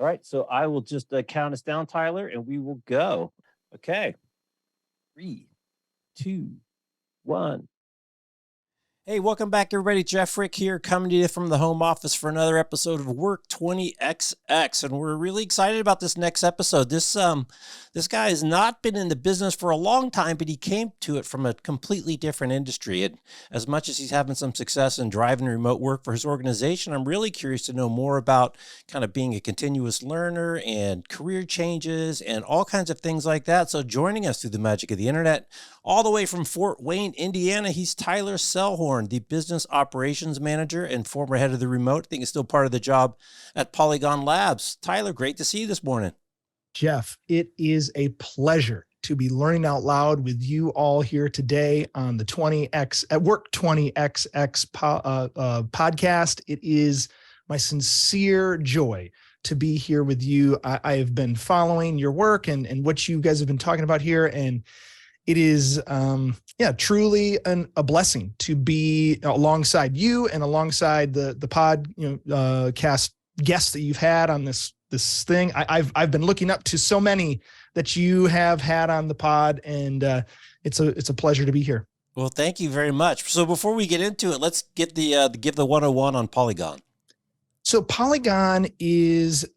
All right, so I will just count us down, Tyler, and we will go. Okay. 3, 2, 1. Hey, welcome back, everybody. Jeff Frick here, coming to you from the home office for another episode of Work 20XX, and we're really excited about this next episode. This guy has not been in the business for a long time, but he came to it from a completely different industry. And as much as he's having some success in driving remote work for his organization, I'm really curious to know more about kind of being a continuous learner and career changes and all kinds of things like that. So joining us through the magic of the internet, all the way from Fort Wayne, Indiana, he's Tyler Sellhorn, the business operations manager and former head of the remote. I think he's still part of the job at Polygon Labs. Tyler, great to see you this morning. Jeff, it is a pleasure to be learning out loud with you all here today on the Work 20XX podcast. It is my sincere joy to be here with you. I have been following your work and what you guys have been talking about here, and it is, truly a blessing to be alongside you and alongside the podcast guests that you've had on this thing. I've been looking up to so many that you have had on the pod, and it's a pleasure to be here. Well, thank you very much. So before we get into it, let's get give the 101 on Polygon. So Polygon is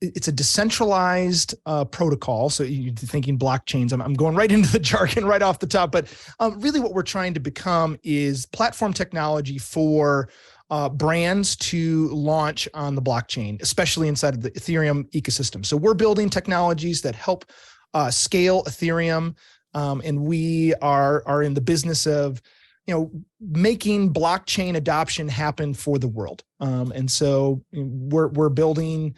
it's a decentralized protocol. So you're thinking blockchains. I'm going right into the jargon right off the top, but really what we're trying to become is platform technology for brands to launch on the blockchain, especially inside of the Ethereum ecosystem. So we're building technologies that help scale Ethereum, and we are in the business of making blockchain adoption happen for the world. And so we're building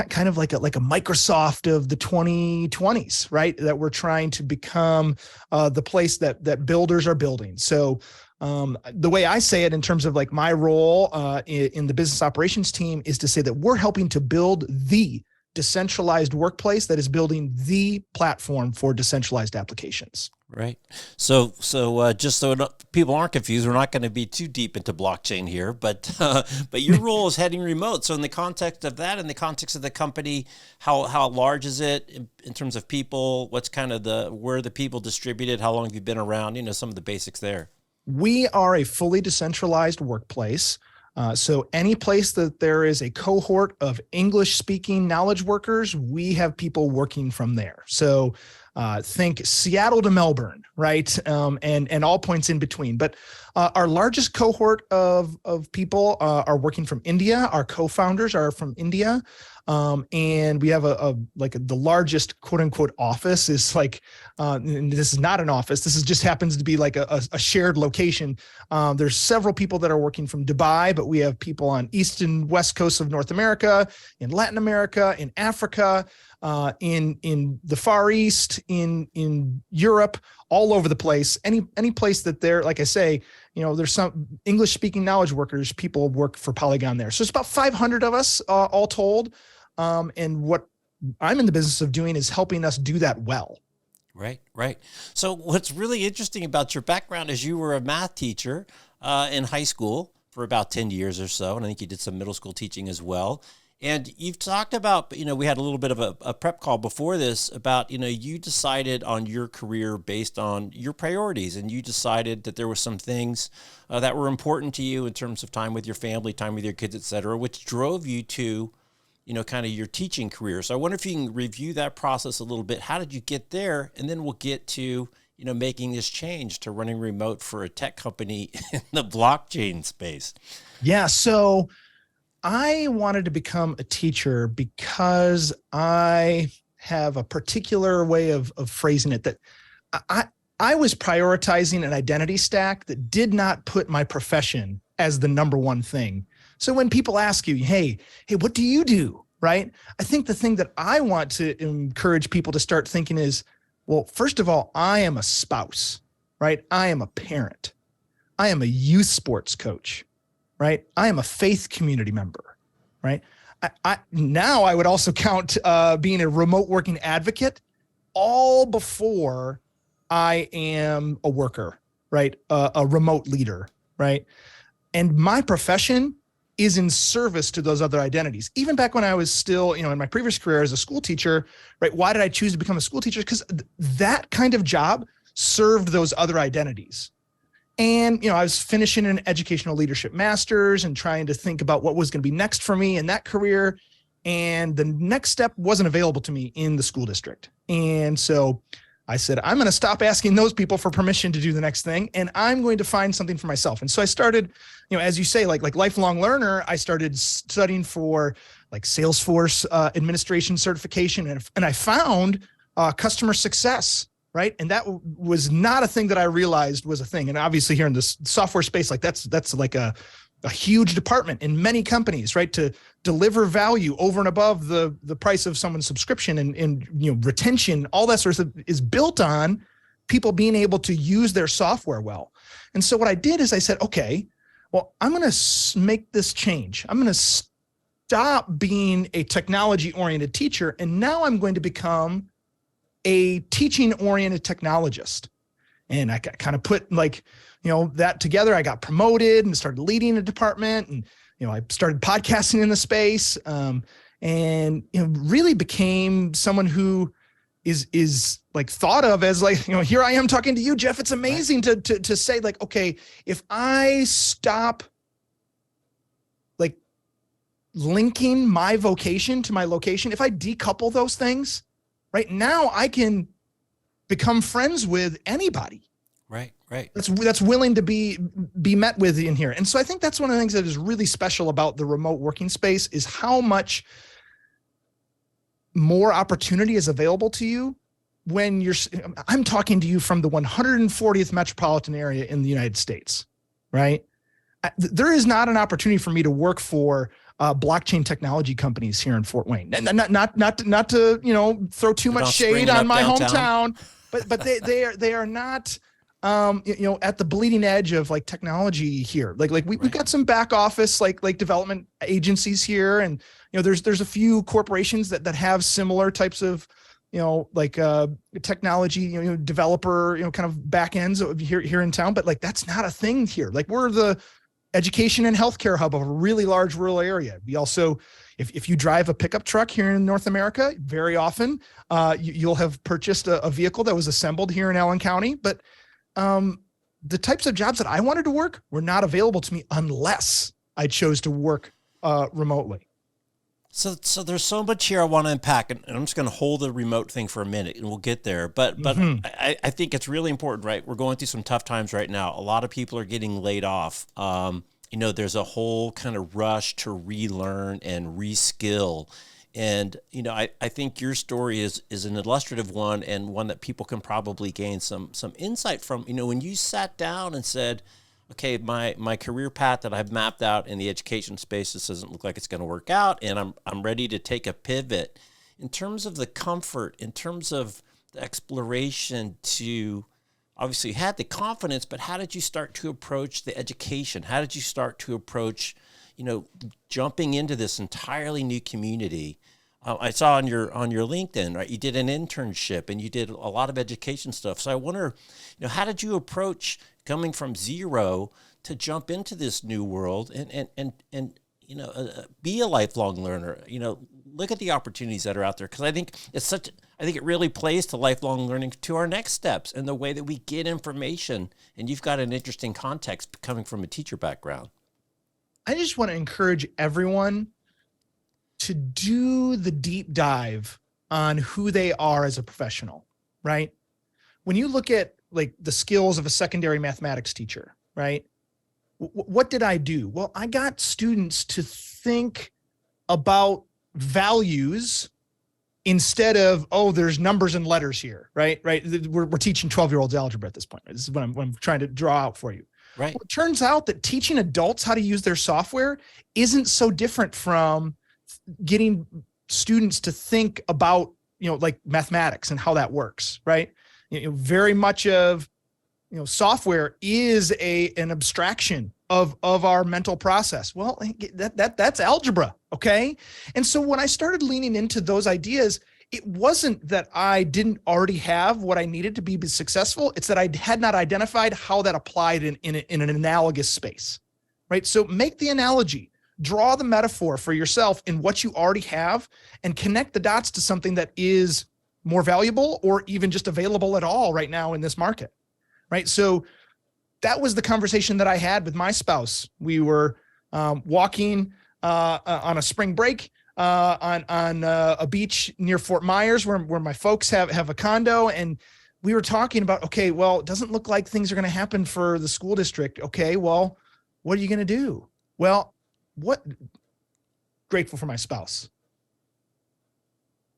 kind of like a Microsoft of the 2020s, right? That we're trying to become the place that builders are building. So the way I say it in terms of like my role in the business operations team is to say that we're helping to build the decentralized workplace that is building the platform for decentralized applications. Right. So just so people aren't confused, we're not going to be too deep into blockchain here, but your role is heading remote. So in the context of that, in the context of the company, how large is it in terms of people? What's kind of where are the people distributed? How long have you been around? Some of the basics there. We are a fully decentralized workplace. So any place that there is a cohort of English-speaking knowledge workers, we have people working from there. So think Seattle to Melbourne, right? And all points in between. But our largest cohort of people are working from India. Our co-founders are from India. And we have the largest quote unquote office is and this is not an office. This just happens to be like a shared location. There's several people that are working from Dubai, but we have people on east and west coasts of North America, in Latin America, in Africa, in the Far East, in Europe, all over the place. Any place that there, like I say, there's some English speaking knowledge workers, people work for Polygon there. So it's about 500 of us all told. And what I'm in the business of doing is helping us do that well. Right. So what's really interesting about your background is you were a math teacher in high school for about 10 years or so. And I think you did some middle school teaching as well. And you've talked about, we had a little bit of a prep call before this about, you decided on your career based on your priorities, and you decided that there were some things that were important to you in terms of time with your family, time with your kids, et cetera, which drove you to, kind of your teaching career. So I wonder if you can review that process a little bit. How did you get there? And then we'll get to, making this change to running remote for a tech company in the blockchain space. Yeah. So I wanted to become a teacher because I have a particular way of phrasing it that I was prioritizing an identity stack that did not put my profession as the number one thing. So when people ask you, hey, what do you do? Right? I think the thing that I want to encourage people to start thinking is, well, first of all, I am a spouse, right? I am a parent. I am a youth sports coach. Right? I am a faith community member, right? Now I would also count being a remote working advocate all before I am a worker, right? A remote leader, right? And my profession is in service to those other identities. Even back when I was still, in my previous career as a school teacher, right? Why did I choose to become a school teacher? Because that kind of job served those other identities. And, I was finishing an educational leadership master's and trying to think about what was going to be next for me in that career. And the next step wasn't available to me in the school district. And so I said, I'm going to stop asking those people for permission to do the next thing, and I'm going to find something for myself. And so I started, as you say, like lifelong learner, I started studying for like Salesforce administration certification, and I found customer success, right? And that was not a thing that I realized was a thing. And obviously here in this software space, like that's like a huge department in many companies, right? To deliver value over and above the price of someone's subscription, and retention, all that sort of stuff is built on people being able to use their software well. And so what I did is I said, okay, well, I'm going to make this change. I'm going to stop being a technology oriented teacher. And now I'm going to become a teaching oriented technologist. And I kind of put that together. I got promoted and started leading a department, and, I started podcasting in the space, and, really became someone who is like thought of as like, here I am talking to you, Jeff. It's amazing to say like, okay, if I stop like linking my vocation to my location, if I decouple those things, right now I can become friends with anybody. Right. That's willing to be met with in here. And so I think that's one of the things that is really special about the remote working space is how much more opportunity is available to you when I'm talking to you from the 140th metropolitan area in the United States, right? There is not an opportunity for me to work for blockchain technology companies here in Fort Wayne. And not to, throw too much shade on my hometown, but they are not at the bleeding edge of like technology here. We've got some back office, like development agencies here. And, there's a few corporations that have similar types of, technology, developer, kind of back ends here in town. But like, that's not a thing here. Like we're the education and healthcare hub of a really large rural area. We also, if you drive a pickup truck here in North America, very often you'll have purchased a vehicle that was assembled here in Allen County. But the types of jobs that I wanted to work were not available to me unless I chose to work remotely. So there's so much here I want to unpack, and I'm just going to hold the remote thing for a minute, and we'll get there. But I think it's really important, right? We're going through some tough times right now. A lot of people are getting laid off. There's a whole kind of rush to relearn and reskill. And, I think your story is an illustrative one, and one that people can probably gain some insight from. When you sat down and said, okay, my career path that I've mapped out in the education space, this doesn't look like it's going to work out, and I'm ready to take a pivot. In terms of the comfort, in terms of the exploration, to obviously you had the confidence, but how did you start to approach the education? How did you start to approach jumping into this entirely new community? I saw on your LinkedIn, right? You did an internship and you did a lot of education stuff. So I wonder, how did you approach coming from zero to jump into this new world and be a lifelong learner? Look at the opportunities that are out there, because I think it really plays to lifelong learning, to our next steps and the way that we get information. And you've got an interesting context coming from a teacher background. I just want to encourage everyone to do the deep dive on who they are as a professional, right? When you look at like the skills of a secondary mathematics teacher, right? What did I do? Well, I got students to think about values instead of, there's numbers and letters here, right? We're teaching 12-year-olds algebra at this point. This is what I'm trying to draw out for you. Right. Well, it turns out that teaching adults how to use their software isn't so different from getting students to think about, like mathematics and how that works, right? Very much of, software is an abstraction of our mental process. Well, that's algebra. Okay. And so when I started leaning into those ideas, it wasn't that I didn't already have what I needed to be successful. It's that I had not identified how that applied in an analogous space, right? So make the analogy. draw the metaphor for yourself in what you already have and connect the dots to something that is more valuable or even just available at all right now in this market, right? So that was the conversation that I had with my spouse. We were walking on a spring break on a beach near Fort Myers where my folks have a condo. And we were talking about, okay, well, it doesn't look like things are going to happen for the school district. Okay, well, what are you going to do? Well, grateful for my spouse.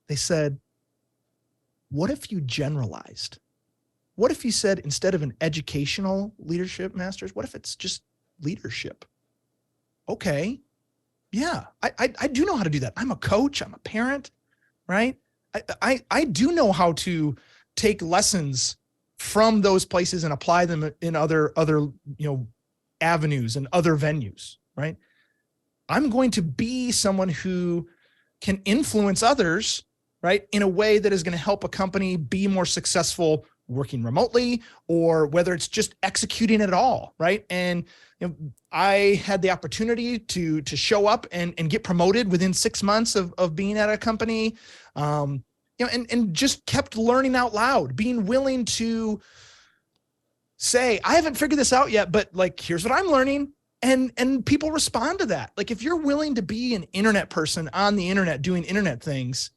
They said, what if you generalized? What if you said, instead of an educational leadership master's, what if it's just leadership? Okay. Yeah, I do know how to do that. I'm a coach. I'm a parent, right? I do know how to take lessons from those places and apply them in other avenues and other venues, right? I'm going to be someone who can influence others, right, in a way that is going to help a company be more successful working remotely, or whether it's just executing it all, right? And I had the opportunity to show up and get promoted within 6 months of being at a company, and just kept learning out loud, being willing to say, I haven't figured this out yet, but like, here's what I'm learning. And people respond to that. Like, if you're willing to be an internet person on the internet doing internet things,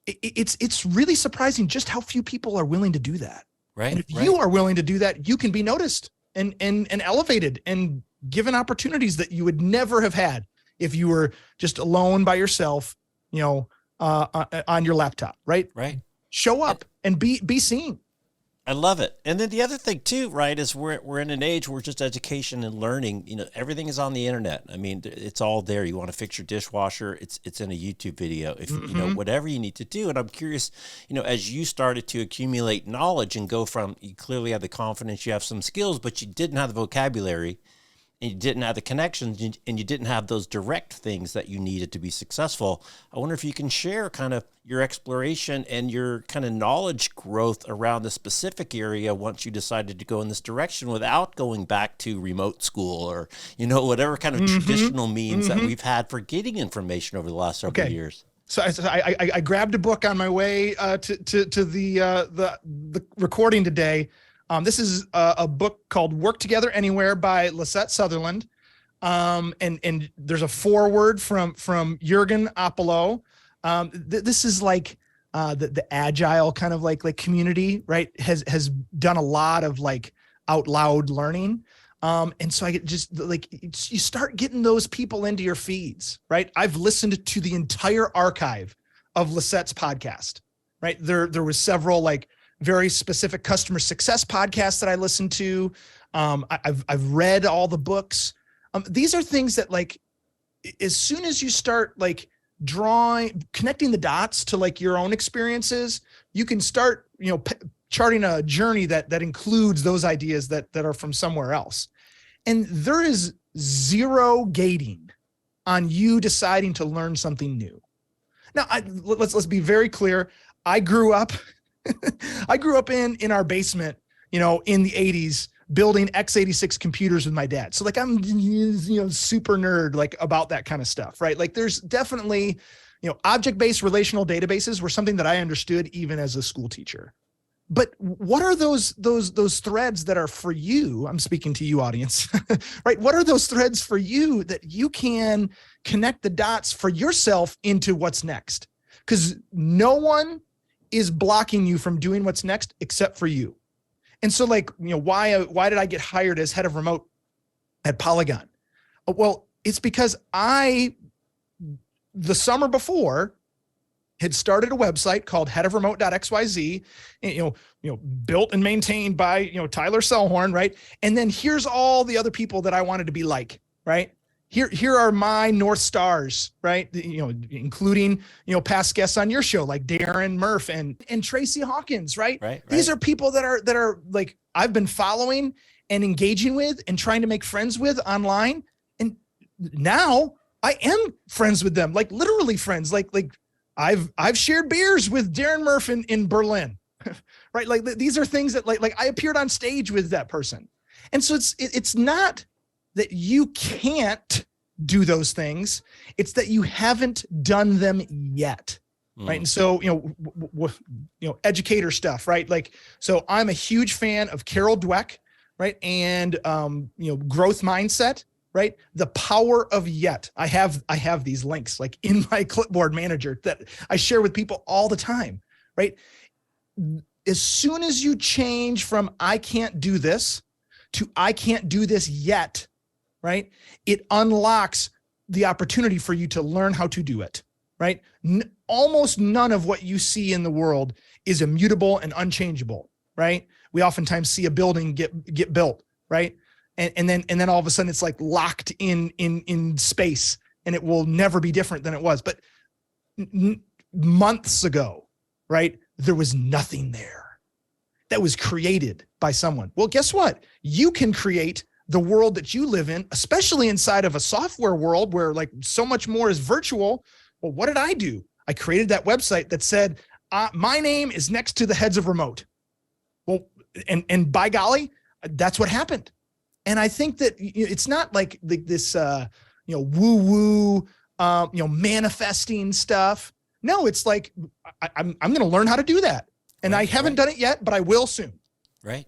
it's really surprising just how few people are willing to do that. Right. And if you are willing to do that, you can be noticed and elevated and given opportunities that you would never have had if you were just alone by yourself, on your laptop, right? Right. Show up and be seen. I love it. And then the other thing too, right, is we're in an age where just education and learning, everything is on the internet. I mean, it's all there. You want to fix your dishwasher, it's in a YouTube video. If whatever you need to do. And I'm curious, as you started to accumulate knowledge and go from, you clearly have the confidence, you have some skills, but you didn't have the vocabulary, and you didn't have the connections, and you didn't have those direct things that you needed to be successful. I wonder if you can share kind of your exploration and your kind of knowledge growth around the specific area once you decided to go in this direction without going back to remote school or, whatever kind of traditional means that we've had for getting information over the last several years. So I grabbed a book on my way to the recording today. This is a book called Work Together Anywhere by Lisette Sutherland. And there's a foreword from Jürgen Apollo. This is like the agile kind of like community, right? Has done a lot of like out loud learning. And so I get just like, you start getting those people into your feeds, right? I've listened to the entire archive of Lisette's podcast, right? There was several like very specific customer success podcasts that I listened to. I've read all the books. These are things that, like, as soon as you start like connecting the dots to like your own experiences, you can start, charting a journey that includes those ideas that are from somewhere else. And there is zero gating on you deciding to learn something new. Now, let's be very clear. I grew up in our basement, in the 80s, building x86 computers with my dad. So like, I'm, super nerd, like, about that kind of stuff, right? Like, there's definitely, object-based relational databases were something that I understood even as a school teacher. But what are those threads that are for you? I'm speaking to you, audience, right? What are those threads for you that you can connect the dots for yourself into what's next? Because no one is blocking you from doing what's next except for you. And so, like, why did I get hired as head of remote at Polygon? Well, it's because the summer before, had started a website called headofremote.xyz, built and maintained by, Tyler Sellhorn, right? And then here's all the other people that I wanted to be like, right? Here are my North Stars, right? Including, past guests on your show, like Darren Murph and Tracy Hawkins, right? Right. These are people that are like, I've been following and engaging with and trying to make friends with online. And now I am friends with them, like literally friends, like I've shared beers with Darren Murph in Berlin, right? Like, these are things that like I appeared on stage with that person. And so it's not that you can't do those things. It's that you haven't done them yet. Right. And so, educator stuff, right? Like, so I'm a huge fan of Carol Dweck, right? And, growth mindset, right? The power of yet. I have these links like in my clipboard manager that I share with people all the time, right? As soon as you change from I can't do this to I can't do this yet, right? It unlocks the opportunity for you to learn how to do it, right? Almost none of what you see in the world is immutable and unchangeable, right? We oftentimes see a building get built, right? And then all of a sudden it's like locked in space and it will never be different than it was. But months ago, right, there was nothing there that was created by someone. Well, guess what? You can create the world that you live in, especially inside of a software world where like so much more is virtual. Well, what did I do? I created that website that said, my name is next to the heads of remote. Well, and by golly, that's what happened. And I think that it's not like this, woo-woo, manifesting stuff. No, it's like, I'm going to learn how to do that. And I haven't done it yet, but I will soon. Right.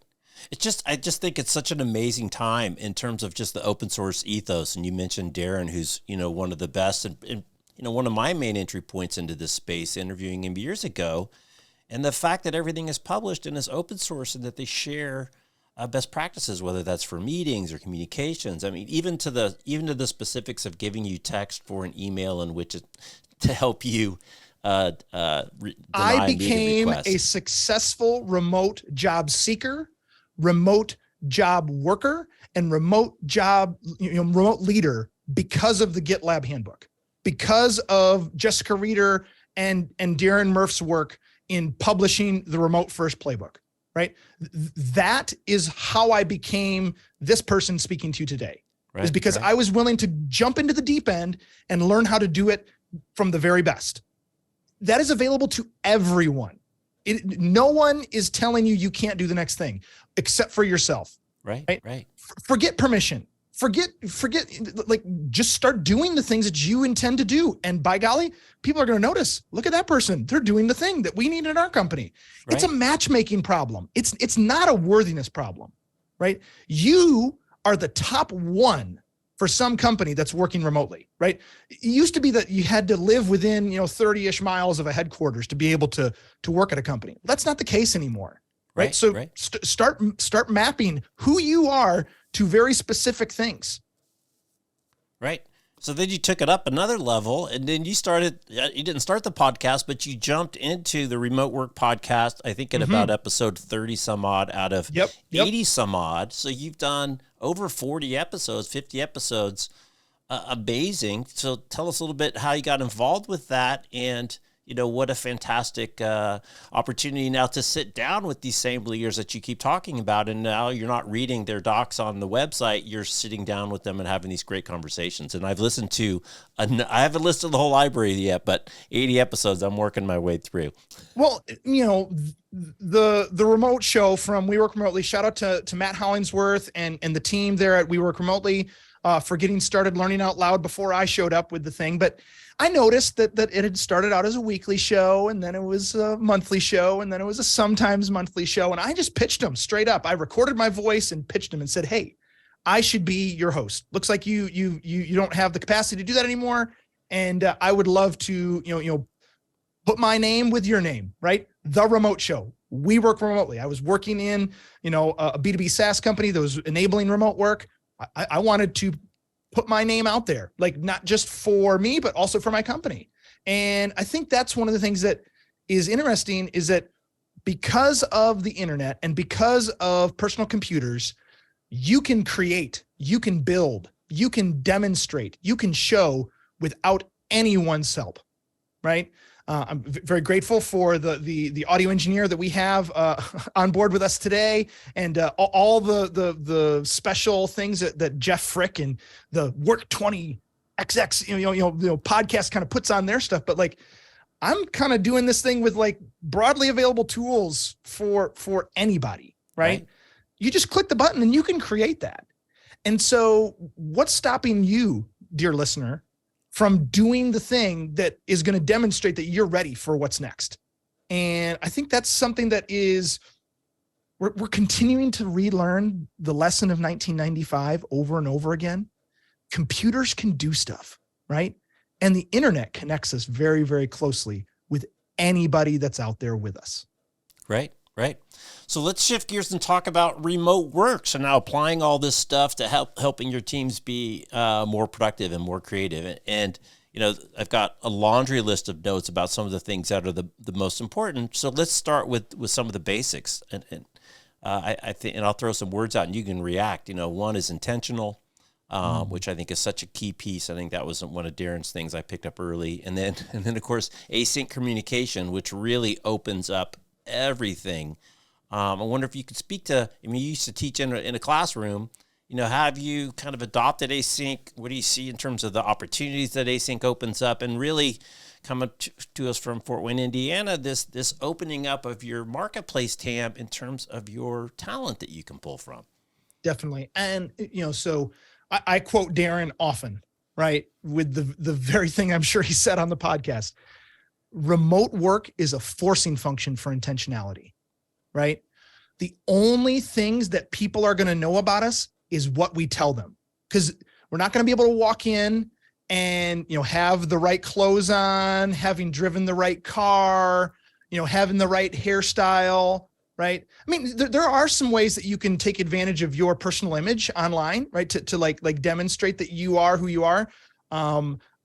I just think it's such an amazing time in terms of just the open source ethos. And you mentioned Darren, who's, one of the best and one of my main entry points into this space, interviewing him years ago, and the fact that everything is published and is open source and that they share best practices, whether that's for meetings or communications. I mean, even to the specifics of giving you text for an email in which to help you I became a successful remote job seeker, remote job worker, and remote leader because of the GitLab handbook, because of Jessica Reeder and Darren Murph's work in publishing the Remote First Playbook, right? That is how I became this person speaking to you today, is because I was willing to jump into the deep end and learn how to do it from the very best. That is available to everyone. No one is telling you can't do the next thing except for yourself. Right. Forget permission. Forget, like, just start doing the things that you intend to do. And by golly, people are going to notice, look at that person. They're doing the thing that we need in our company. Right. It's a matchmaking problem. It's not a worthiness problem, right? You are the top one for some company that's working remotely, right? It used to be that you had to live within, 30-ish miles of a headquarters to be able to work at a company. That's not the case anymore, right? So start mapping who you are to very specific things. Right. So then you took it up another level, and then you didn't start the podcast, but you jumped into the remote work podcast, I think at about episode 30 some odd out of 80 some odd. So you've done over 40 episodes, 50 episodes. Amazing. So tell us a little bit how you got involved with that, and what a fantastic opportunity now to sit down with these same leaders that you keep talking about. And now you're not reading their docs on the website. You're sitting down with them and having these great conversations. And I've listened to, I haven't listed the whole library yet, but 80 episodes I'm working my way through. Well, the remote show from We Work Remotely, shout out to Matt Hollingsworth and the team there at We Work Remotely for getting started learning out loud before I showed up with the thing. But I noticed that it had started out as a weekly show, and then it was a monthly show, and then it was a sometimes monthly show. And I just pitched them straight up. I recorded my voice and pitched them and said, hey, I should be your host. Looks like you don't have the capacity to do that anymore. And I would love to, put my name with your name, right? The Remote Show. We Work Remotely. I was working in, a B2B SaaS company that was enabling remote work. I wanted to put my name out there, like not just for me, but also for my company. And I think that's one of the things that is interesting, is that because of the internet and because of personal computers, you can create, you can build, you can demonstrate, you can show without anyone's help, right? I'm very grateful for the audio engineer that we have on board with us today, and all the special things that Jeff Frick and the Work 20XX podcast kind of puts on their stuff. But like, I'm kind of doing this thing with like broadly available tools for anybody, right? You just click the button and you can create that. And so what's stopping you dear listener, from doing the thing that is going to demonstrate that you're ready for what's next. And I think that's something that is, we're continuing to relearn the lesson of 1995 over and over again. Computers can do stuff, right? And the internet connects us very, very closely with anybody that's out there with us. Right. So let's shift gears and talk about remote work. So now applying all this stuff to helping your teams be more productive and more creative. And I've got a laundry list of notes about some of the things that are the most important. So let's start with some of the basics. And I think, and I'll throw some words out and you can react. One is intentional, which I think is such a key piece. I think that was one of Darren's things I picked up early. And then of course, async communication, which really opens up everything. I wonder if you could speak to, you used to teach in a classroom, have you kind of adopted async? What do you see in terms of the opportunities that async opens up, and really coming to us from Fort Wayne, Indiana, this opening up of your marketplace TAM in terms of your talent that you can pull from? Definitely. And, so I quote Darren often, right? With the very thing I'm sure he said on the podcast. Remote work is a forcing function for intentionality, right? The only things that people are going to know about us is what we tell them, because we're not going to be able to walk in and, have the right clothes on, having driven the right car, having the right hairstyle, right? I mean, there are some ways that you can take advantage of your personal image online, right? To like demonstrate that you are who you are.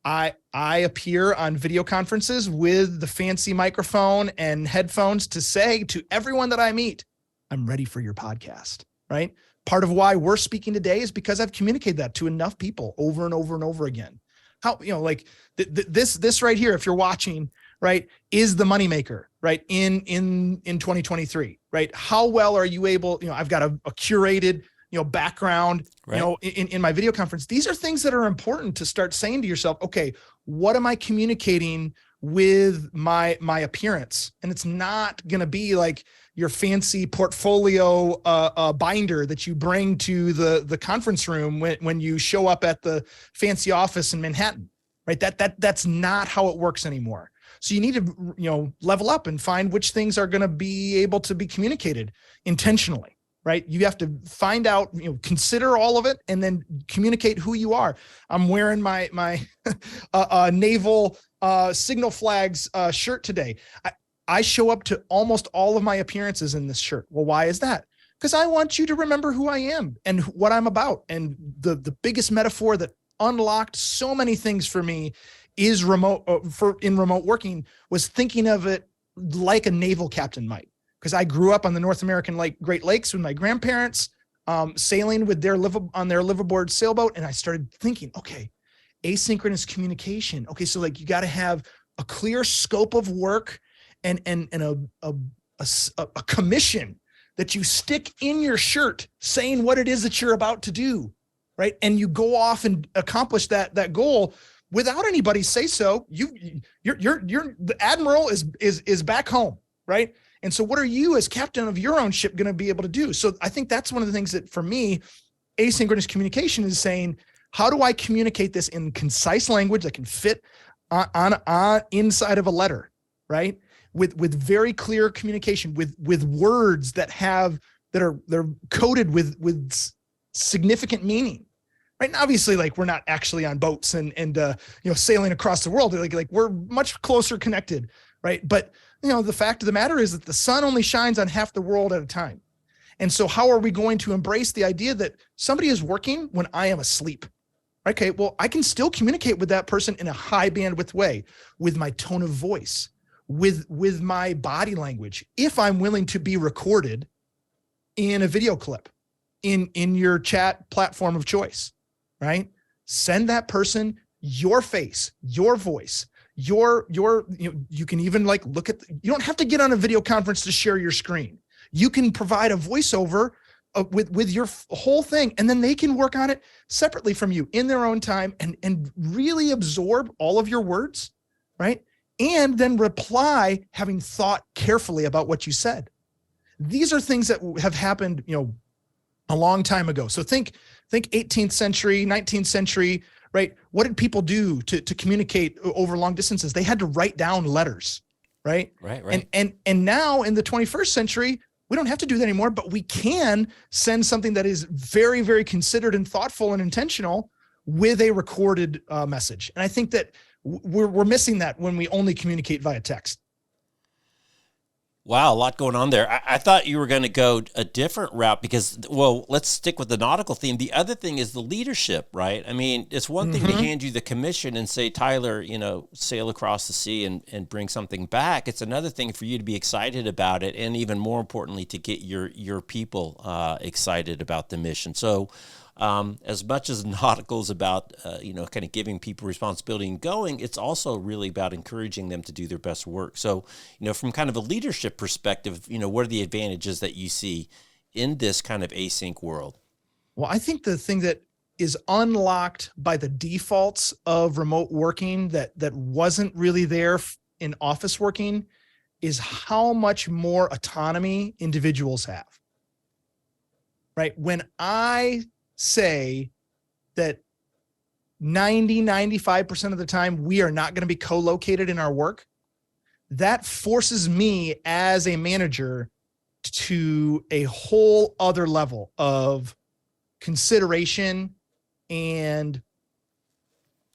I appear on video conferences with the fancy microphone and headphones to say to everyone that I meet, I'm ready for your podcast, right? Part of why we're speaking today is because I've communicated that to enough people over and over and over again. How, this right here, if you're watching, right, is the moneymaker, right? In 2023, right? How well are you able, I've got a curated, background, right, in my video conference. These are things that are important to start saying to yourself, okay, what am I communicating with my appearance? And it's not going to be like your fancy portfolio binder that you bring to the conference room when you show up at the fancy office in Manhattan, right? That's not how it works anymore. So you need to, level up and find which things are going to be able to be communicated intentionally, right? You have to find out, consider all of it and then communicate who you are. I'm wearing my naval signal flags shirt today. I show up to almost all of my appearances in this shirt. Well, why is that? Because I want you to remember who I am and what I'm about. And the biggest metaphor that unlocked so many things for me is remote working, was thinking of it like a naval captain might. Because I grew up on the North American Great Lakes with my grandparents, sailing with on their liveaboard sailboat. And I started thinking, okay, asynchronous communication. Okay, so you got to have a clear scope of work and a commission that you stick in your shirt saying what it is that you're about to do, right? And you go off and accomplish that goal without anybody say so. You're the admiral is back home, right? And so what are you as captain of your own ship going to be able to do? So I think that's one of the things that, for me, asynchronous communication is saying, how do I communicate this in concise language that can fit on inside of a letter, right? With very clear communication, with words they're coded with significant meaning, right? And obviously, we're not actually on boats and sailing across the world. Like we're much closer connected, right? But the fact of the matter is that the sun only shines on half the world at a time. And so how are we going to embrace the idea that somebody is working when I am asleep? Okay, well, I can still communicate with that person in a high bandwidth way, with my tone of voice, with my body language, if I'm willing to be recorded in a video clip in your chat platform of choice, right? Send that person your face, your voice, you can even look at, you don't have to get on a video conference to share your screen. You can provide a voiceover with your whole thing, and then they can work on it separately from you in their own time and really absorb all of your words, right? And then reply having thought carefully about what you said. These are things that have happened, a long time ago. So think 18th century, 19th century, right? What did people do to communicate over long distances? They had to write down letters, right? Right. And now in the 21st century, we don't have to do that anymore, but we can send something that is very, very considered and thoughtful and intentional with a recorded message. And I think that we're missing that when we only communicate via text. Wow, a lot going on there. I thought you were going to go a different route because, well, let's stick with the nautical theme. The other thing is the leadership, right? I mean, it's one thing to hand you the commission and say, Tyler, sail across the sea and bring something back. It's another thing for you to be excited about it, and even more importantly, to get your people excited about the mission. So as much as nautical is about, kind of giving people responsibility and going, it's also really about encouraging them to do their best work. So, from kind of a leadership perspective, what are the advantages that you see in this kind of async world? Well, I think the thing that is unlocked by the defaults of remote working that wasn't really there in office working is how much more autonomy individuals have, right? When I say that 95% of the time we are not going to be co-located in our work, that forces me as a manager to a whole other level of consideration and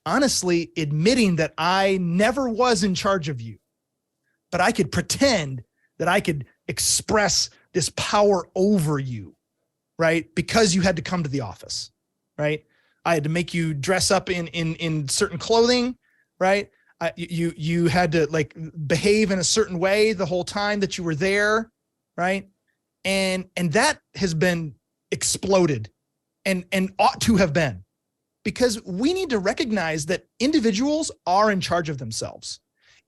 honestly admitting that I never was in charge of you, but I could pretend that I could express this power over you, right? Because you had to come to the office, right? I had to make you dress up in certain clothing, right? You had to like behave in a certain way the whole time that you were there, right? And that has been exploded and ought to have been, because we need to recognize that individuals are in charge of themselves.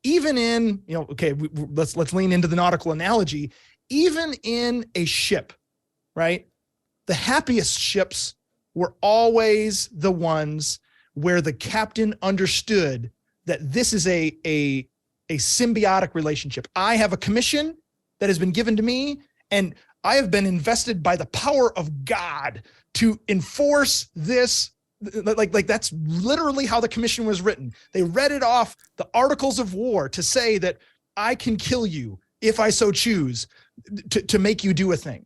Even in, let's lean into the nautical analogy, even in a ship, right? The happiest ships were always the ones where the captain understood that this is a symbiotic relationship. I have a commission that has been given to me, and I have been invested by the power of God to enforce this. Like that's literally how the commission was written. They read it off the articles of war to say that I can kill you if I so choose to make you do a thing.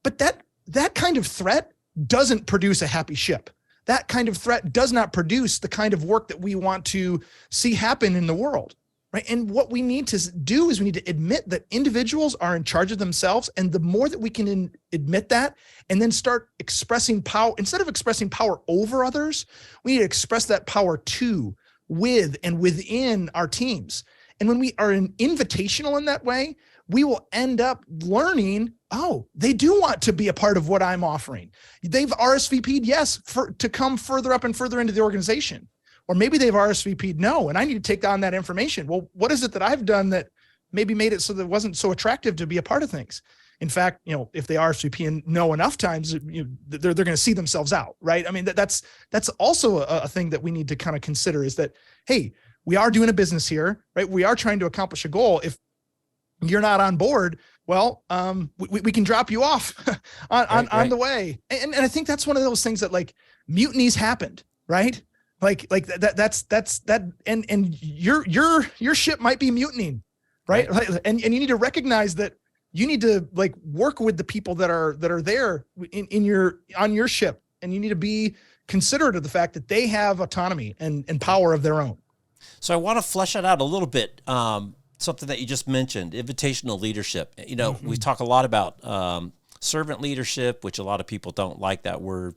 But that kind of threat doesn't produce a happy ship. That kind of threat does not produce the kind of work that we want to see happen in the world, right? And what we need to do is we need to admit that individuals are in charge of themselves. And the more that we can admit that and then start expressing power, instead of expressing power over others, we need to express that power to, with, and within our teams. And when we are invitational in that way, we will end up learning, oh, they do want to be a part of what I'm offering. They've RSVP'd yes to come further up and further into the organization. Or maybe they've RSVP'd no, and I need to take on that information. Well, what is it that I've done that maybe made it so that it wasn't so attractive to be a part of things? In fact, if they RSVP no enough times, they're going to see themselves out, right? I mean, that's also a thing that we need to kind of consider is that, hey, we are doing a business here, right? We are trying to accomplish a goal. If you're not on board, well, we can drop you off on the way. And I think that's one of those things that like mutinies happened, right? Like that's that. And your ship might be mutinying, right? And you need to recognize that you need to like work with the people that are there on your ship. And you need to be considerate of the fact that they have autonomy and power of their own. So I want to flesh it out a little bit. Something that you just mentioned, invitational leadership. We talk a lot about servant leadership, which a lot of people don't like that word.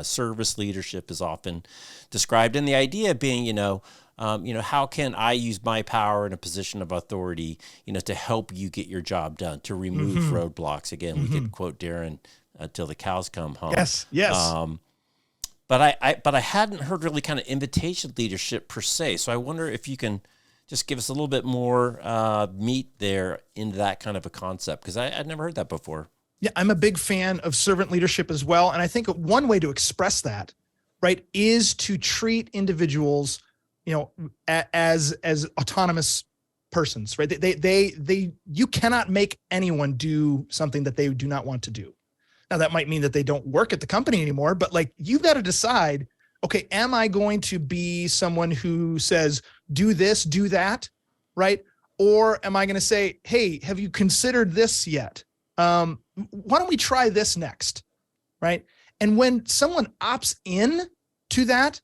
Service leadership is often described. And the idea being, how can I use my power in a position of authority, to help you get your job done, to remove roadblocks. Again, we could quote Darren till the cows come home. Yes. But I hadn't heard really kind of invitation leadership per se. So I wonder if you can just give us a little bit more meat there in that kind of a concept, because I'd never heard that before. Yeah, I'm a big fan of servant leadership as well. And I think one way to express that, right, is to treat individuals, as autonomous persons, right? You cannot make anyone do something that they do not want to do. Now that might mean that they don't work at the company anymore, but like you've got to decide, okay, am I going to be someone who says, do this, do that, right? Or am I going to say, hey, have you considered this yet? Why don't we try this next, right? And when someone opts in to that,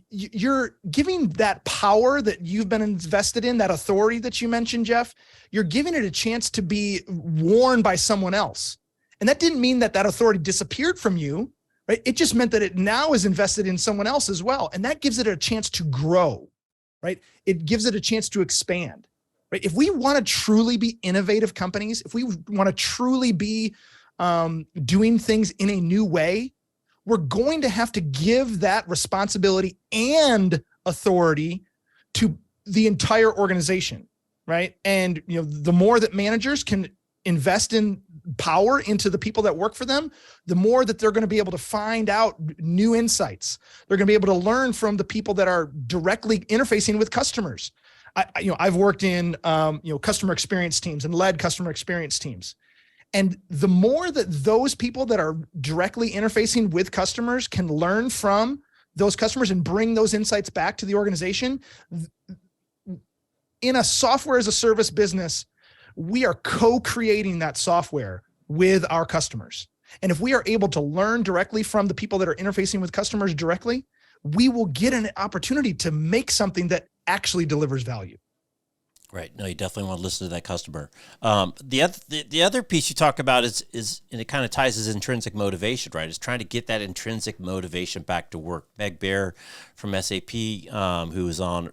you're giving that power that you've been invested in, that authority that you mentioned, Jeff, you're giving it a chance to be worn by someone else. And that didn't mean that that authority disappeared from you, right? It just meant that it now is invested in someone else as well. And that gives it a chance to grow, right? It gives it a chance to expand, right? If we want to truly be innovative companies, if we want to truly be doing things in a new way, we're going to have to give that responsibility and authority to the entire organization, right? And the more that managers can invest in power into the people that work for them, the more that they're going to be able to find out new insights. They're going to be able to learn from the people that are directly interfacing with customers. I've worked in customer experience teams and led customer experience teams. And the more that those people that are directly interfacing with customers can learn from those customers and bring those insights back to the organization, in a software as a service business, we are co-creating that software with our customers. And if we are able to learn directly from the people that are interfacing with customers directly, we will get an opportunity to make something that actually delivers value. Right. No, you definitely want to listen to that customer. The other piece you talk about is and it kind of ties is intrinsic motivation, right? Is trying to get that intrinsic motivation back to work. Meg Bear from SAP, who was on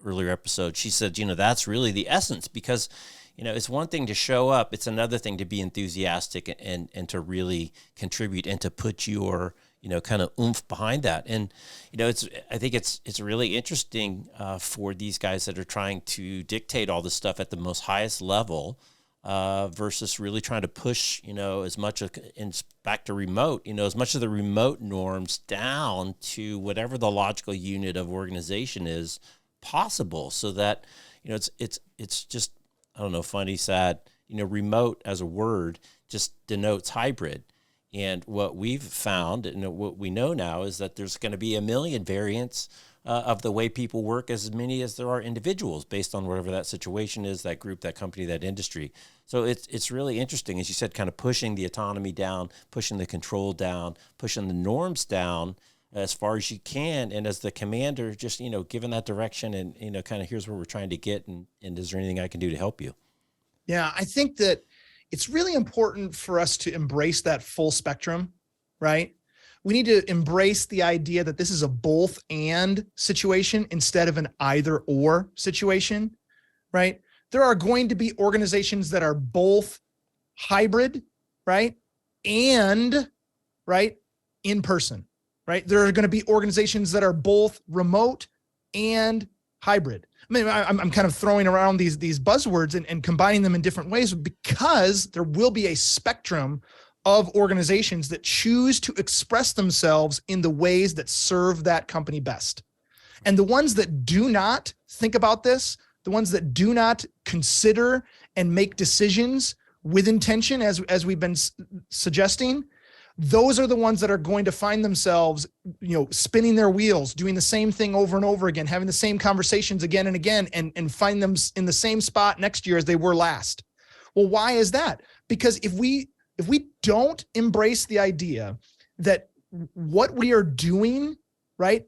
earlier episode, she said, that's really the essence, because it's one thing to show up. It's another thing to be enthusiastic and to really contribute and to put your kind of oomph behind that. And, I think it's really interesting for these guys that are trying to dictate all this stuff at the most highest level versus really trying to push, as much back to remote, as much of the remote norms down to whatever the logical unit of organization is possible, so that, it's just, I don't know, funny, sad, remote as a word just denotes hybrid. And what we've found and what we know now is that there's going to be a million variants of the way people work, as many as there are individuals, based on whatever that situation is, that group, that company, that industry. So it's really interesting, as you said, kind of pushing the autonomy down, pushing the control down, pushing the norms down as far as you can. And as the commander, just, given that direction and, kind of here's where we're trying to get. And is there anything I can do to help you? Yeah, I think that it's really important for us to embrace that full spectrum, right? We need to embrace the idea that this is a both and situation instead of an either or situation, right? There are going to be organizations that are both hybrid, right? And, right, in person, right? There are going to be organizations that are both remote and hybrid. I mean, I'm kind of throwing around these buzzwords and combining them in different ways because there will be a spectrum of organizations that choose to express themselves in the ways that serve that company best. And the ones that do not think about this, the ones that do not consider and make decisions with intention, as we've been suggesting, those are the ones that are going to find themselves, spinning their wheels, doing the same thing over and over again, having the same conversations again and again, and find them in the same spot next year as they were last. Well, why is that? Because if we don't embrace the idea that what we are doing, right,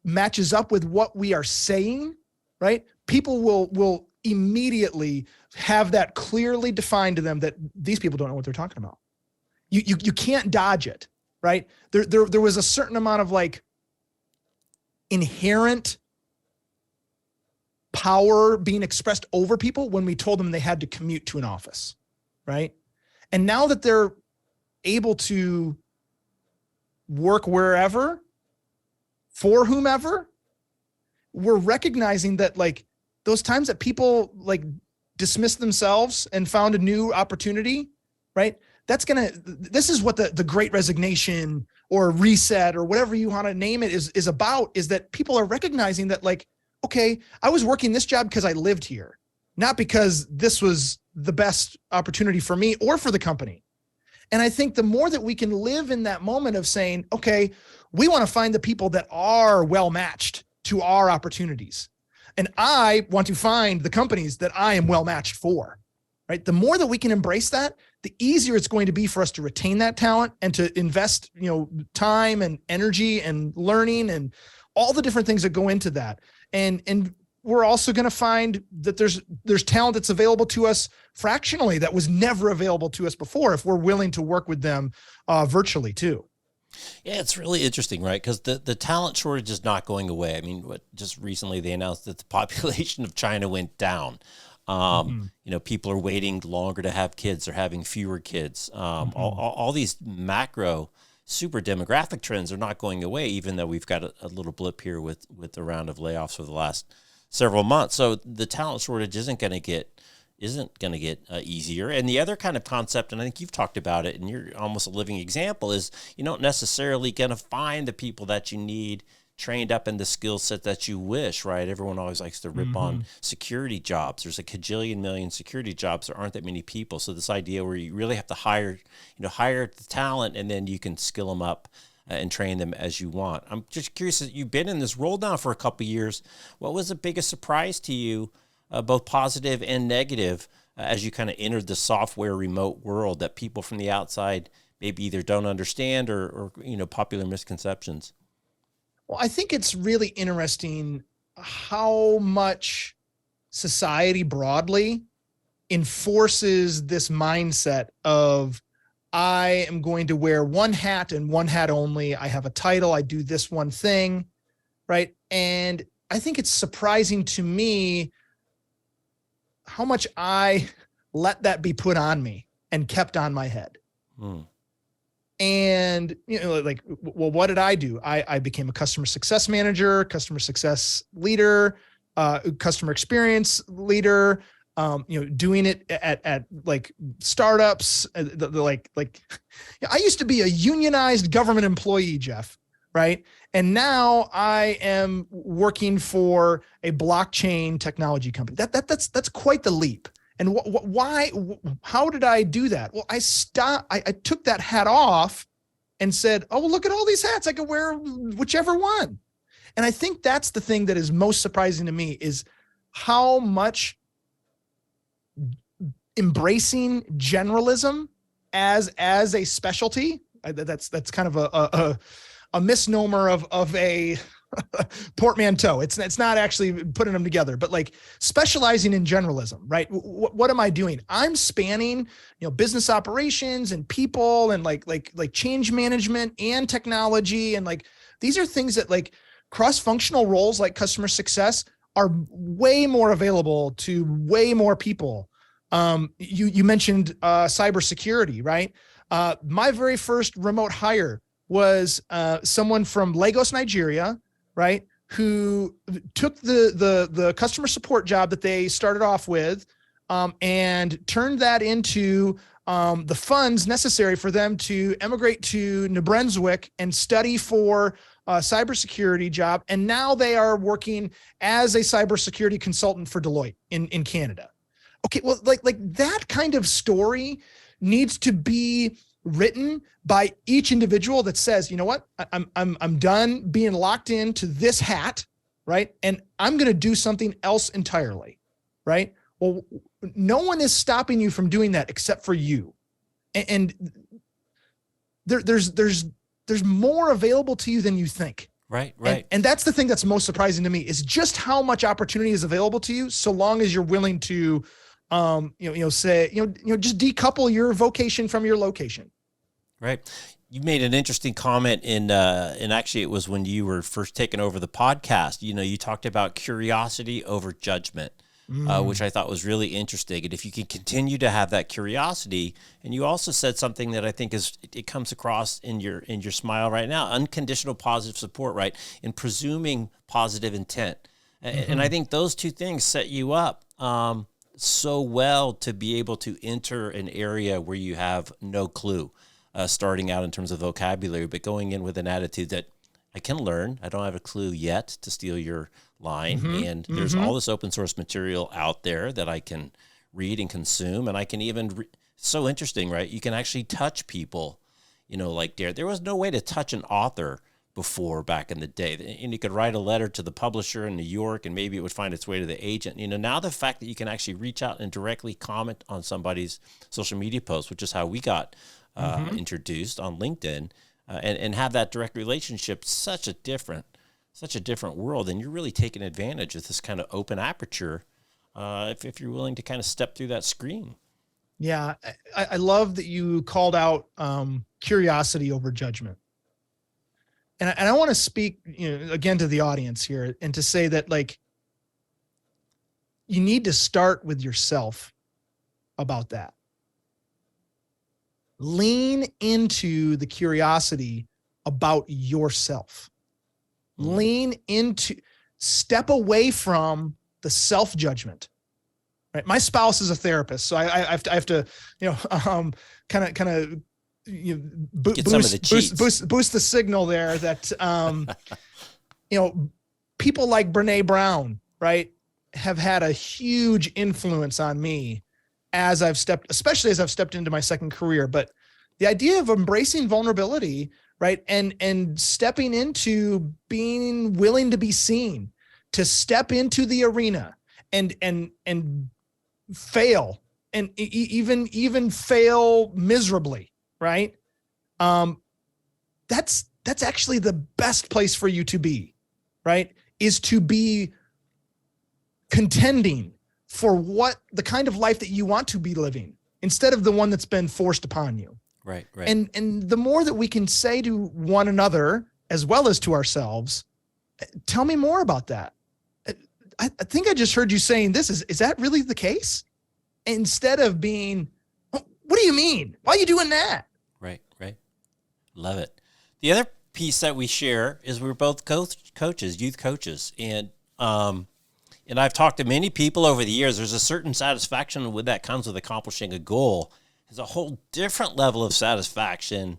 matches up with what we are saying, right, people will immediately have that clearly defined to them that these people don't know what they're talking about. You can't dodge it, right? There was a certain amount of inherent power being expressed over people when we told them they had to commute to an office, right? And now that they're able to work wherever, for whomever, we're recognizing that those times that people dismissed themselves and found a new opportunity, right? This is what the great resignation or reset or whatever you want to name it is about, is that people are recognizing that okay, I was working this job because I lived here, not because this was the best opportunity for me or for the company. And I think the more that we can live in that moment of saying, okay, we want to find the people that are well matched to our opportunities. And I want to find the companies that I am well matched for, right? The more that we can embrace that, the easier it's going to be for us to retain that talent and to invest, time and energy and learning and all the different things that go into that. And we're also going to find that there's talent that's available to us fractionally that was never available to us before if we're willing to work with them virtually too. Yeah, it's really interesting, right? Because the talent shortage is not going away. I mean, just recently they announced that the population of China went down. People are waiting longer to have kids. They're having fewer kids. All these macro super demographic trends are not going away, even though we've got a little blip here with the round of layoffs over the last several months. So the talent shortage isn't going to get easier. And the other kind of concept, and I think you've talked about it, and you're almost a living example, is you don't necessarily going to find the people that you need trained up in the skill set that you wish, right? Everyone always likes to rip on security jobs. There's a cajillion million security jobs. There aren't that many people. So this idea where you really have to hire the talent, and then you can skill them up and train them as you want. I'm just curious, you've been in this role now for a couple of years. What was the biggest surprise to you, both positive and negative, as you kind of entered the software remote world that people from the outside maybe either don't understand or popular misconceptions? Well, I think it's really interesting how much society broadly enforces this mindset of I am going to wear one hat and one hat only. I have a title. I do this one thing, right? And I think it's surprising to me how much I let that be put on me and kept on my head. And, well, what did I do? I became a customer success manager, customer success leader, customer experience leader, doing it at like startups, I used to be a unionized government employee, Jeff, right? And now I am working for a blockchain technology company. That's quite the leap. And why, how did I do that? Well, I took that hat off and said, oh, well, look at all these hats. I could wear whichever one. And I think that's the thing that is most surprising to me is how much embracing generalism as a specialty. That's kind of a misnomer of a portmanteau. It's not actually putting them together, but like specializing in generalism, right? What am I doing? I'm spanning, business operations and people and like change management and technology. And like, these are things that like cross-functional roles like customer success are way more available to way more people. You mentioned cybersecurity, right? My very first remote hire was someone from Lagos, Nigeria, right, who took the customer support job that they started off with and turned that into the funds necessary for them to emigrate to New Brunswick and study for a cybersecurity job. And now they are working as a cybersecurity consultant for Deloitte in Canada. Okay, well, like that kind of story needs to be written by each individual that says, you know what, I'm done being locked into this hat, right? And I'm going to do something else entirely, right? Well, no one is stopping you from doing that except for you. And there's more available to you than you think. Right. And that's the thing that's most surprising to me is just how much opportunity is available to you, so long as you're willing to, just decouple your vocation from your location. Right. You made an interesting comment and actually it was when you were first taking over the podcast. You talked about curiosity over judgment, which I thought was really interesting. And if you can continue to have that curiosity, and you also said something that I think it comes across in your smile right now, unconditional positive support, right? And presuming positive intent. And I think those two things set you up so well to be able to enter an area where you have no clue. Starting out in terms of vocabulary, but going in with an attitude that I can learn. I don't have a clue yet, to steal your line. And there's all this open source material out there that I can read and consume. And I can even so interesting, right? You can actually touch people, like there was no way to touch an author before back in the day. And you could write a letter to the publisher in New York and maybe it would find its way to the agent. Now the fact that you can actually reach out and directly comment on somebody's social media post, which is how we got introduced on LinkedIn, and have that direct relationship, such a different world. And you're really taking advantage of this kind of open aperture if you're willing to kind of step through that screen. Yeah. I love that you called out curiosity over judgment. And I want to speak, again, to the audience here and to say that, like, you need to start with yourself about that. Lean into the curiosity about yourself. Step away from the self-judgment. Right. My spouse is a therapist, so I have to, kind of boost the signal there that, people like Brene Brown, right, have had a huge influence on me especially as I've stepped into my second career. But the idea of embracing vulnerability, right, and stepping into being willing to be seen, to step into the arena and fail, and even fail miserably, right? That's actually the best place for you to be, right? Is to be contending for what the kind of life that you want to be living instead of the one that's been forced upon you. Right. And the more that we can say to one another as well as to ourselves, tell me more about that. I think I just heard you saying this. Is that really the case? Instead of being, what do you mean? Why are you doing that? Right. Love it. The other piece that we share is we're both coaches, youth coaches. And I've talked to many people over the years. There's a certain satisfaction with that comes with accomplishing a goal. There's a whole different level of satisfaction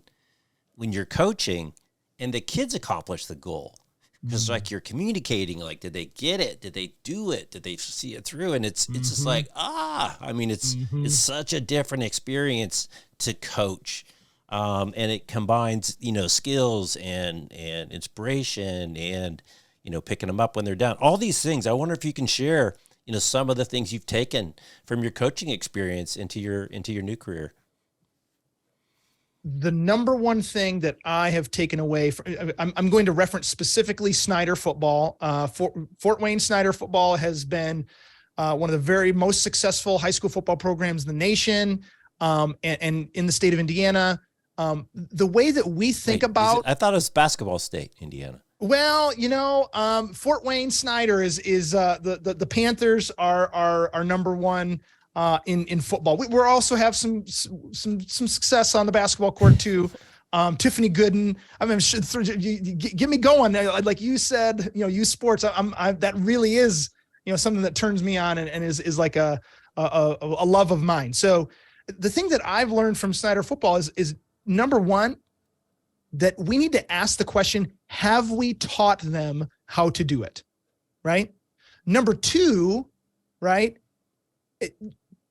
when you're coaching and the kids accomplish the goal. Because like you're communicating, like, did they get it? Did they do it? Did they see it through? And it's just like, it's such a different experience to coach. And it combines, skills and inspiration and, picking them up when they're down. All these things. I wonder if you can share, some of the things you've taken from your coaching experience into your new career. The number one thing that I have taken away from, I'm going to reference specifically Snyder football. Fort Wayne Snyder football has been one of the very most successful high school football programs in the nation, and in the state of Indiana. The way that we think about, I thought it was basketball state, Indiana. Well, Fort Wayne Snyder is the Panthers are number one in football. We're also have some success on the basketball court too. Tiffany Gooden. I mean, get me going. Like you said, youth sports. That really is something that turns me on and is like a love of mine. So the thing that I've learned from Snyder football is number one, that we need to ask the question, have we taught them how to do it? Right. Number two, right.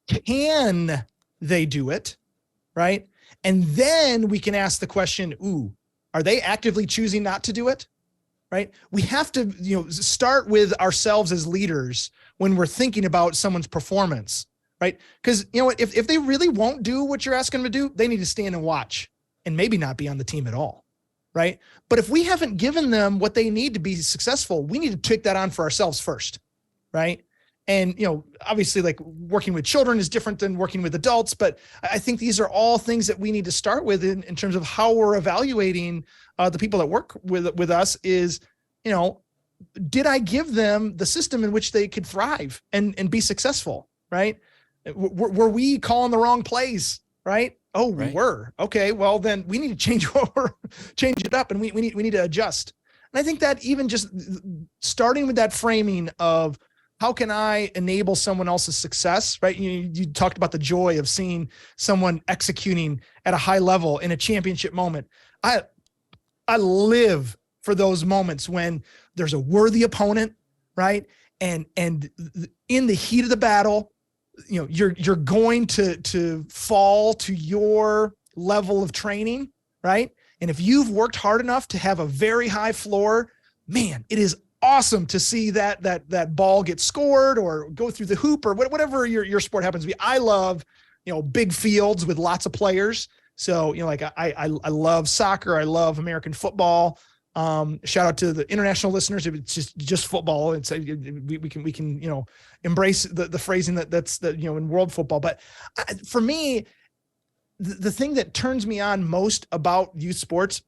Can they do it? Right. And then we can ask the question, are they actively choosing not to do it? Right. We have to, start with ourselves as leaders when we're thinking about someone's performance. Right. Because if they really won't do what you're asking them to do, they need to stand and watch and maybe not be on the team at all. Right. But if we haven't given them what they need to be successful, we need to take that on for ourselves first. Right. And, obviously, like, working with children is different than working with adults. But I think these are all things that we need to start with in terms of how we're evaluating the people that work with us is, did I give them the system in which they could thrive and be successful? Right. Were we calling the wrong plays? Right. Oh, we were. Okay. Well, then we need to change it up, and we need to adjust. And I think that even just starting with that framing of how can I enable someone else's success, right? You talked about the joy of seeing someone executing at a high level in a championship moment. I live for those moments when there's a worthy opponent, right? And in the heat of the battle, you're going to fall to your level of training, right? And if you've worked hard enough to have a very high floor, man, it is awesome to see that ball get scored or go through the hoop or whatever your sport happens to be. I love, big fields with lots of players. So, like I love soccer. I love American football. Shout out to the international listeners. If it's just football, it's we can embrace the phrasing that's in world football. But for me, the thing that turns me on most about youth sports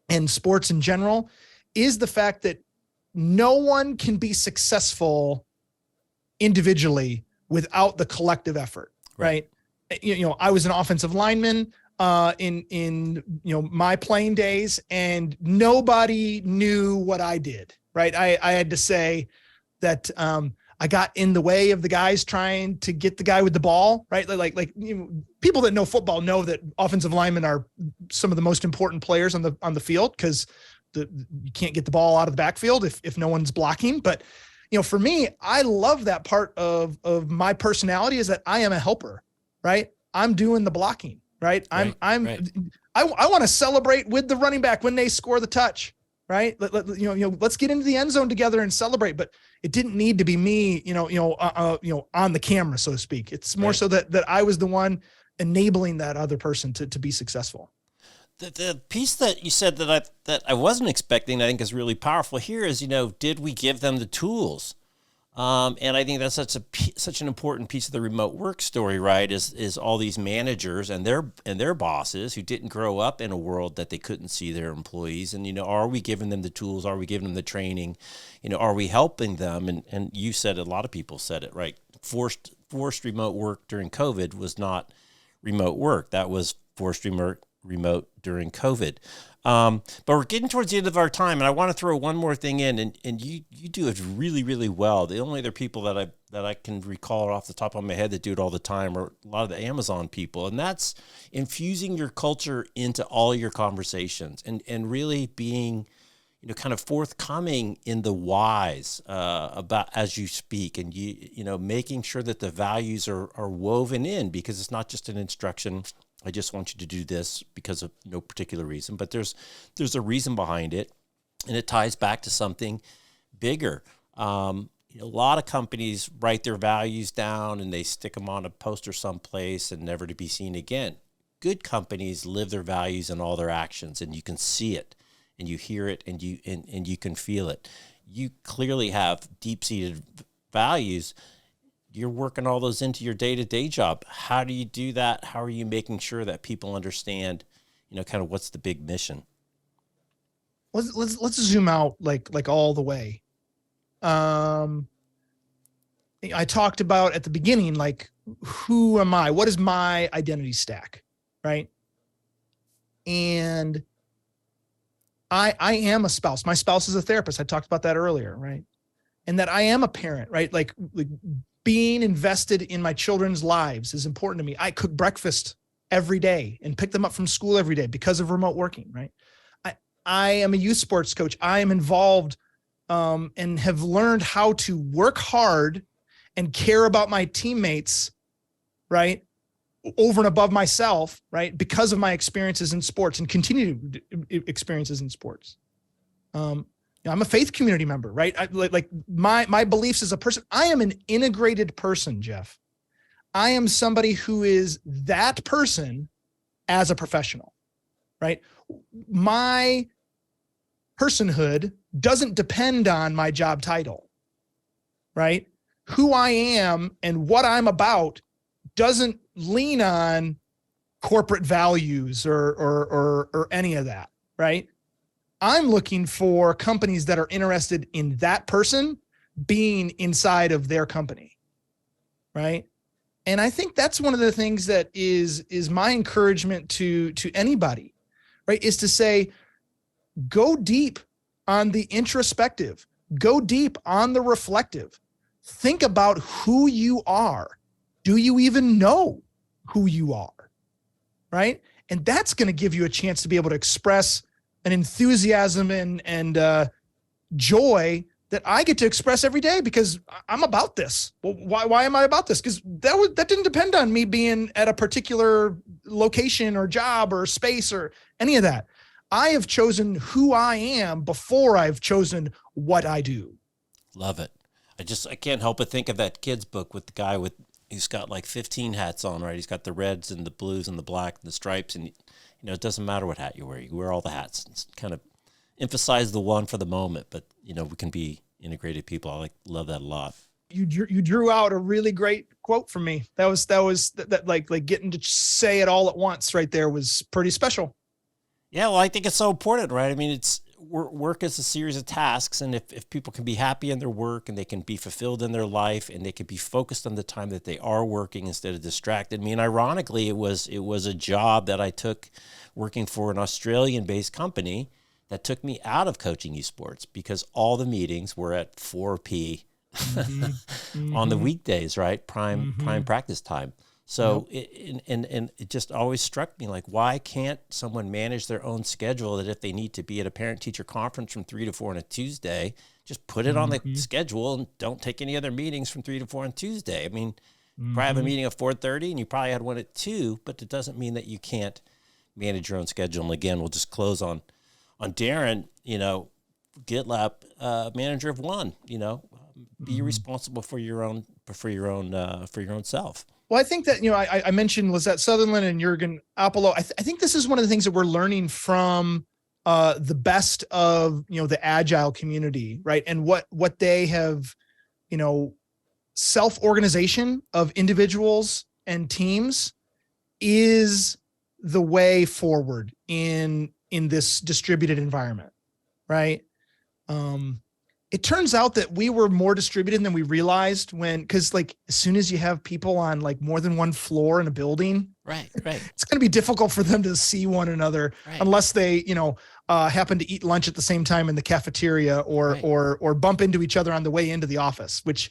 and sports in general is the fact that no one can be successful individually without the collective effort, right? I was an offensive lineman in my playing days, and nobody knew what I did, right? I had to say that I got in the way of the guys trying to get the guy with the ball, right? Like people that know football know that offensive linemen are some of the most important players on the field, because you can't get the ball out of the backfield if no one's blocking. But for me, I love that part of my personality, is that I am a helper, right? I'm doing the blocking, right? I want to celebrate with the running back when they score the touch, right? Let's get into the end zone together and celebrate. But it didn't need to be me, on the camera, so to speak. It's more so that I was the one enabling that other person to be successful. The piece that you said that I wasn't expecting, I think is really powerful here, is, did we give them the tools? And I think that's such an important piece of the remote work story, right? Is all these managers and their bosses who didn't grow up in a world that they couldn't see their employees. And, are we giving them the tools? Are we giving them the training? Are we helping them? And you said, a lot of people said it, right? Forced remote work during COVID was not remote work. That was forced remote during COVID. But we're getting towards the end of our time, and I want to throw one more thing in, and you do it really, really well. The only other people that I can recall off the top of my head that do it all the time are a lot of the Amazon people, and that's infusing your culture into all your conversations and really being, kind of forthcoming in the whys about as you speak, and making sure that the values are woven in, because it's not just an instruction. I just want you to do this because of no particular reason, but there's a reason behind it, and it ties back to something bigger. A lot of companies write their values down and they stick them on a poster someplace and never to be seen again. Good companies live their values in all their actions, and you can see it, and you hear it, and you can feel it. You clearly have deep-seated values. You're working all those into your day-to-day job. How do you do that? How are you making sure that people understand, kind of what's the big mission? Let's zoom out like all the way. I talked about at the beginning, like, who am I? What is my identity stack, right? And I am a spouse. My spouse is a therapist. I talked about that earlier, right? And that I am a parent, right? Like being invested in my children's lives is important to me. I cook breakfast every day and pick them up from school every day because of remote working, right? I am a youth sports coach. I am involved and have learned how to work hard and care about my teammates, right? Over and above myself, right? Because of my experiences in sports and continued experiences in sports. I'm a faith community member, right? My beliefs as a person. I am an integrated person, Jeff. I am somebody who is that person as a professional, right? My personhood doesn't depend on my job title, right? Who I am and what I'm about doesn't lean on corporate values or any of that, right? I'm looking for companies that are interested in that person being inside of their company, right? And I think that's one of the things that is my encouragement to anybody, right? Is to say, go deep on the introspective, go deep on the reflective. Think about who you are. Do you even know who you are, right? And that's going to give you a chance to be able to express an enthusiasm and joy that I get to express every day because I'm about this. Well, why am I about this? Because that didn't depend on me being at a particular location or job or space or any of that. I have chosen who I am before I've chosen what I do. Love it. I can't help but think of that kid's book with the guy he's got like 15 hats on, right? He's got the reds and the blues and the black and the stripes. And, it doesn't matter what hat you wear. You wear all the hats. It's kind of emphasize the one for the moment, but, we can be integrated people. I love that a lot. You drew out a really great quote from me. That was like getting to say it all at once right there was pretty special. Yeah, well, I think it's so important, right? I mean, it's work is a series of tasks, and if people can be happy in their work and they can be fulfilled in their life and they can be focused on the time that they are working instead of distracted. I mean, ironically, it was a job that I took working for an Australian-based company that took me out of coaching esports because all the meetings were at 4 p. on the weekdays, right? Prime practice time. So it just always struck me like, why can't someone manage their own schedule that if they need to be at a parent-teacher conference from 3 to 4 on a Tuesday, just put it on the schedule and don't take any other meetings from 3 to 4 on Tuesday. I mean, you probably have a meeting at 4:30 and you probably had one at 2, but it doesn't mean that you can't manage your own schedule. And again, we'll just close on Darren, GitLab manager of one, be responsible for your own self. Well, I think that, I mentioned Lizette Sutherland and Jürgen Apollo. I think this is one of the things that we're learning from the best of, the agile community, right? And what they have, self-organization of individuals and teams is the way forward in this distributed environment, right? It turns out that we were more distributed than we realized because as soon as you have people on more than one floor in a building, right, it's going to be difficult for them to see one another unless they, happen to eat lunch at the same time in the cafeteria or bump into each other on the way into the office, which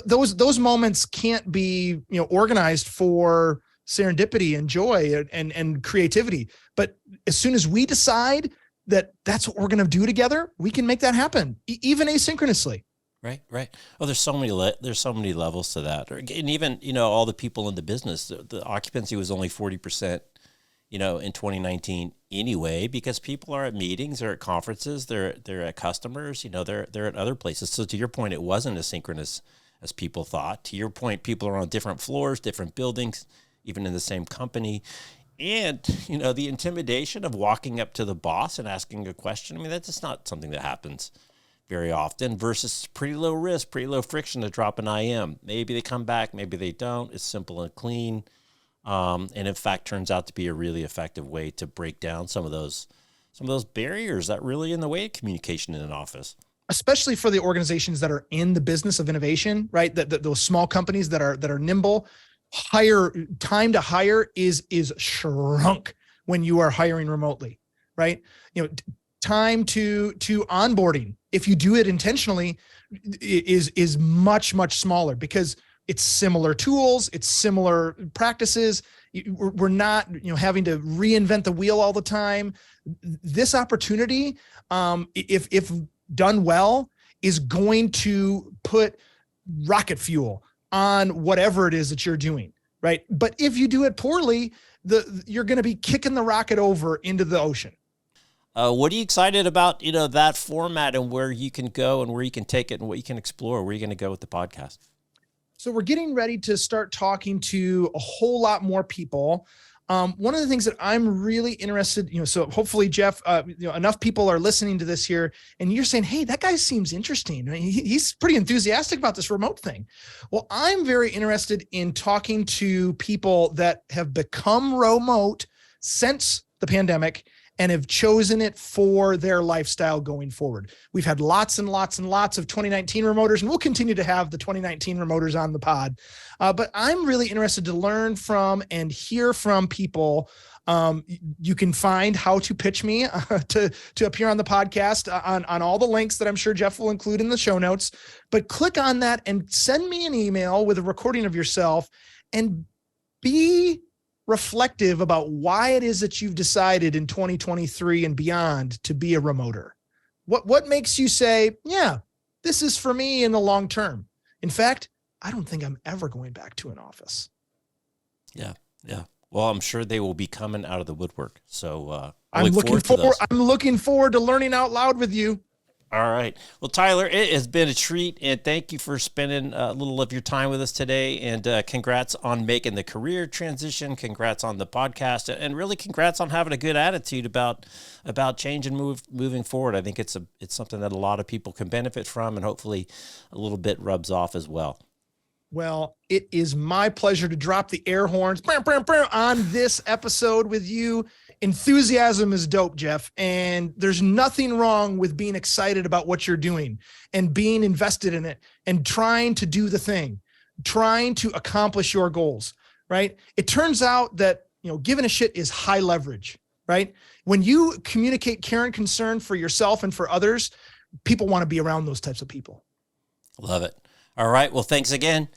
those moments can't be, organized for serendipity and joy and creativity. But as soon as we decide that's what we're going to do together, we can make that happen, even asynchronously. Right. Oh, there's so many levels to that. And even, all the people in the business, the occupancy was only 40%, in 2019 anyway, because people are at meetings, they're at conferences, they're at customers, they're at other places. So to your point, it wasn't as synchronous as people thought. To your point, people are on different floors, different buildings, even in the same company. And, the intimidation of walking up to the boss and asking a question, I mean, that's just not something that happens very often versus pretty low risk, pretty low friction to drop an IM. Maybe they come back, maybe they don't. It's simple and clean. And in fact, turns out to be a really effective way to break down some of those barriers that really in the way of communication in an office. Especially for the organizations that are in the business of innovation, right? Those small companies that are nimble. Time to hire is shrunk when you are hiring remotely, right? Time to onboarding, if you do it intentionally, is much, much smaller because it's similar tools, it's similar practices. We're not, having to reinvent the wheel all the time. This opportunity, if done well, is going to put rocket fuel on whatever it is that you're doing, right? But if you do it poorly, you're going to be kicking the rocket over into the ocean. What are you excited about, that format and where you can go and where you can take it and what you can explore? Where are you going to go with the podcast? So we're getting ready to start talking to a whole lot more people. One of the things that I'm really interested, so hopefully, Jeff, enough people are listening to this here and you're saying, hey, that guy seems interesting. I mean, he's pretty enthusiastic about this remote thing. Well, I'm very interested in talking to people that have become remote since the pandemic and have chosen it for their lifestyle going forward. We've had lots and lots and lots of 2019 remoters, and we'll continue to have the 2019 remoters on the pod. But I'm really interested to learn from and hear from people. You can find how to pitch me to appear on the podcast on all the links that I'm sure Jeff will include in the show notes. But click on that and send me an email with a recording of yourself and be reflective about why it is that you've decided in 2023 and beyond to be a remoter. What makes you say, yeah, this is for me in the long term? In fact, I don't think I'm ever going back to an office. Yeah. Yeah. Well, I'm sure they will be coming out of the woodwork. So I'm looking forward to learning out loud with you. All right. Well, Tyler, it has been a treat, and thank you for spending a little of your time with us today. And congrats on making the career transition. Congrats on the podcast, and really congrats on having a good attitude about change and moving forward. I think it's something that a lot of people can benefit from, and hopefully a little bit rubs off as well. Well, it is my pleasure to drop the air horns on this episode with you. Enthusiasm is dope, Jeff. And there's nothing wrong with being excited about what you're doing and being invested in it and trying to do the thing, trying to accomplish your goals, right? It turns out that, giving a shit is high leverage, right? When you communicate care and concern for yourself and for others, people want to be around those types of people. Love it. All right. Well, thanks again.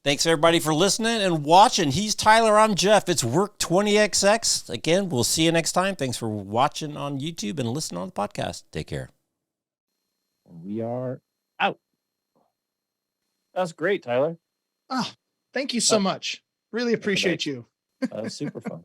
Thanks, everybody, for listening and watching. He's Tyler. I'm Jeff. It's Work 20XX. Again, we'll see you next time. Thanks for watching on YouTube and listening on the podcast. Take care. We are out. That's great, Tyler. Oh, thank you so much. Really appreciate you. That was super fun.